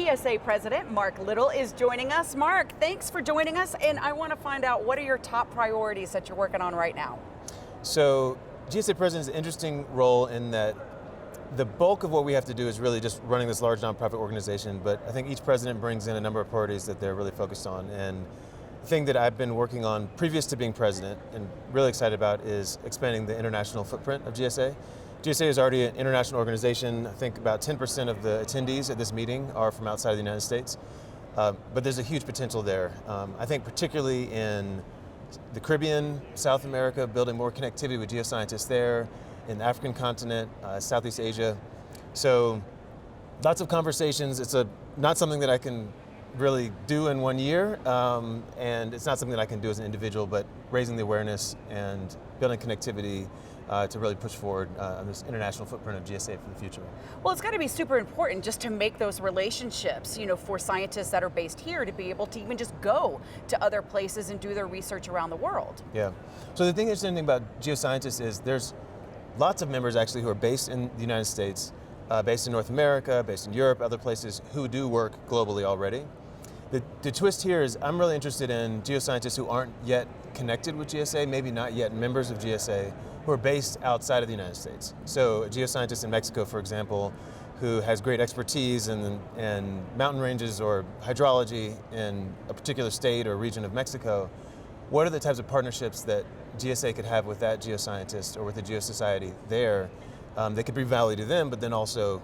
GSA President Mark Little is joining us. Mark, thanks for joining us, and I want to find out, what are your top priorities that you're working on right now? So GSA President is an interesting role in that the bulk of what we have to do is really just running this large nonprofit organization, but I think each president brings in a number of priorities that they're really focused on. And the thing that I've been working on previous to being president and really excited about is expanding the international footprint of GSA. GSA is already an international organization. I think about 10% of the attendees at this meeting are from outside of the United States, but there's a huge potential there. I think particularly in the Caribbean, South America, building more connectivity with geoscientists there, in the African continent, Southeast Asia. So lots of conversations. It's not something that I can really do in 1 year, and it's not something that I can do as an individual, but raising the awareness and building connectivity to really push forward on this international footprint of GSA for the future. Well, it's got to be super important just to make those relationships, for scientists that are based here to be able to even just go to other places and do their research around the world. Yeah. So the thing that's interesting about geoscientists is there's lots of members actually who are based in the United States, based in North America, based in Europe, other places who do work globally already. The twist here is I'm really interested in geoscientists who aren't yet connected with GSA, maybe not yet members of GSA, who are based outside of the United States. So a geoscientist in Mexico, for example, who has great expertise in mountain ranges or hydrology in a particular state or region of Mexico, what are the types of partnerships that GSA could have with that geoscientist or with the geosociety there that could bring value to them, but then also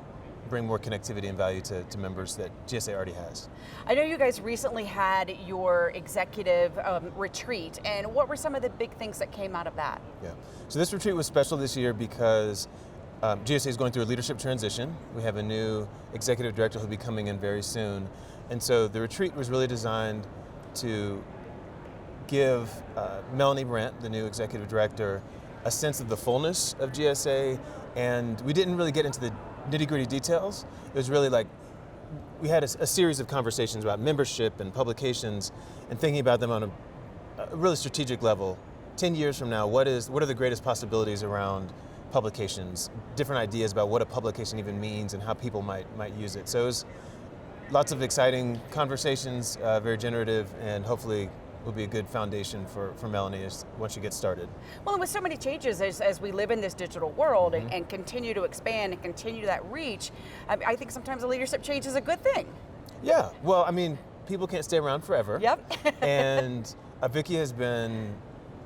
bring more connectivity and value to members that GSA already has. I know you guys recently had your executive retreat, and what were some of the big things that came out of that? Yeah, so this retreat was special this year because GSA is going through a leadership transition. We have a new executive director who'll be coming in very soon. And so the retreat was really designed to give Melanie Brandt, the new executive director, a sense of the fullness of GSA, and we didn't really get into the nitty-gritty details. It was really like, we had a series of conversations about membership and publications and thinking about them on a really strategic level. 10 years from now, what are the greatest possibilities around publications, different ideas about what a publication even means and how people might use it. So it was lots of exciting conversations, very generative, and hopefully will be a good foundation for Melanie once she gets started. Well, and with so many changes as we live in this digital world and continue to expand and continue that reach, I think sometimes a leadership change is a good thing. Yeah, well, I mean, people can't stay around forever. Yep. And Vicky has been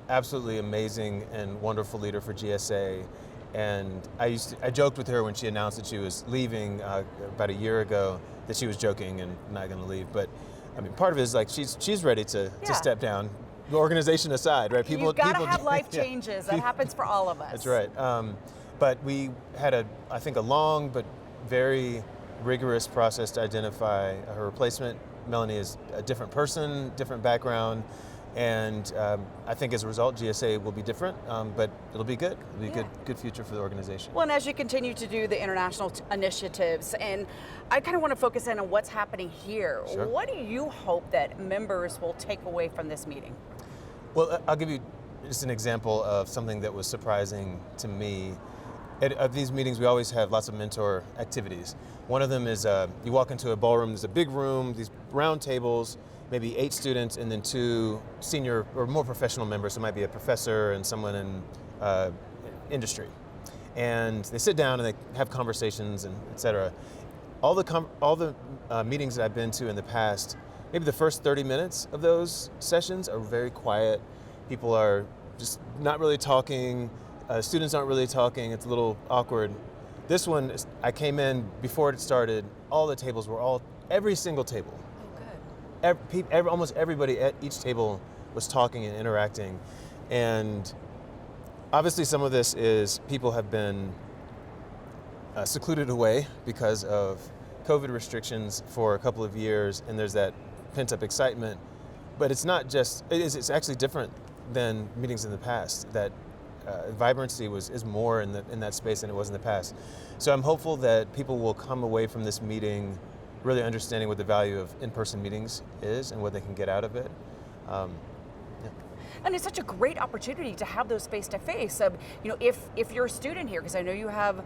absolutely amazing and wonderful leader for GSA. And I joked with her when she announced that she was leaving about a year ago that she was joking and not going to leave. But I mean, part of it is like she's ready to step down, the organization aside, right? You've got to have life changes. That happens for all of us. That's right. But we had I think a long but very rigorous process to identify her replacement. Melanie is a different person, different background, and I think as a result, GSA will be different, but it'll be good. It'll be a good future for the organization. Well, and as you continue to do the international initiatives, and I kind of want to focus in on what's happening here. Sure. What do you hope that members will take away from this meeting? Well, I'll give you just an example of something that was surprising to me. At these meetings, we always have lots of mentor activities. One of them is you walk into a ballroom, there's a big room, these round tables, maybe 8 students, and then 2 senior or more professional members. So it might be a professor and someone in industry. And they sit down and they have conversations and et cetera. All the meetings that I've been to in the past, maybe the first 30 minutes of those sessions are very quiet. People are just not really talking. Students aren't really talking. It's a little awkward. This one, I came in before it started. All the tables were every single table. Oh, good. Almost everybody at each table was talking and interacting. And obviously some of this is people have been secluded away because of COVID restrictions for a couple of years, and there's that pent-up excitement. But it's not just, it's actually different than meetings in the past. That vibrancy is more in that space than it was in the past. So I'm hopeful that people will come away from this meeting really understanding what the value of in-person meetings is and what they can get out of it. And it's such a great opportunity to have those face-to-face. If you're a student here, because I know you have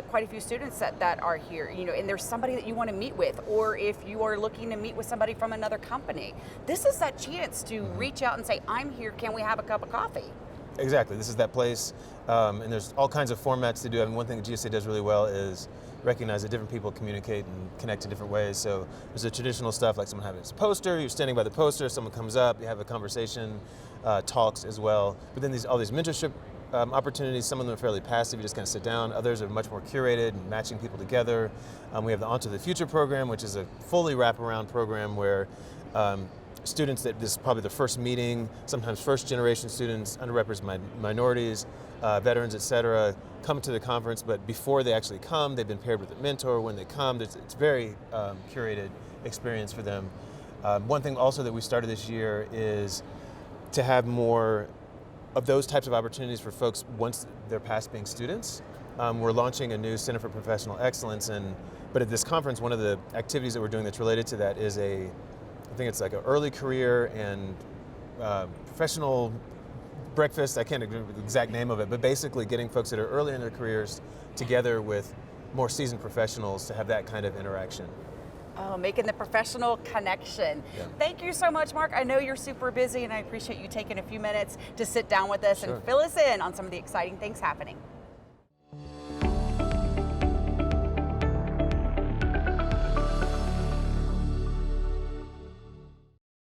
quite a few students that are here, and there's somebody that you want to meet with, or if you are looking to meet with somebody from another company, this is that chance to reach out and say, I'm here, can we have a cup of coffee? Exactly, this is that place, and there's all kinds of formats to do. I mean, one thing that GSA does really well is recognize that different people communicate and connect in different ways. So there's the traditional stuff like someone having a poster, you're standing by the poster, someone comes up, you have a conversation, talks as well. But then all these mentorship opportunities, some of them are fairly passive, you just kind of sit down. Others are much more curated and matching people together. We have the Onto the Future program, which is a fully wraparound program where students that this is probably the first meeting, sometimes first generation students, underrepresented minorities, veterans, et cetera, come to the conference, but before they actually come, they've been paired with a mentor. When they come, it's very curated experience for them. One thing also that we started this year is to have more of those types of opportunities for folks once they're past being students. We're launching a new Center for Professional Excellence, but at this conference, one of the activities that we're doing that's related to that is I think it's like an early career and professional breakfast. I can't remember the exact name of it, but basically getting folks that are early in their careers together with more seasoned professionals to have that kind of interaction. Oh, making the professional connection. Yeah. Thank you so much, Mark. I know you're super busy, and I appreciate you taking a few minutes to sit down with us Sure. and fill us in on some of the exciting things happening.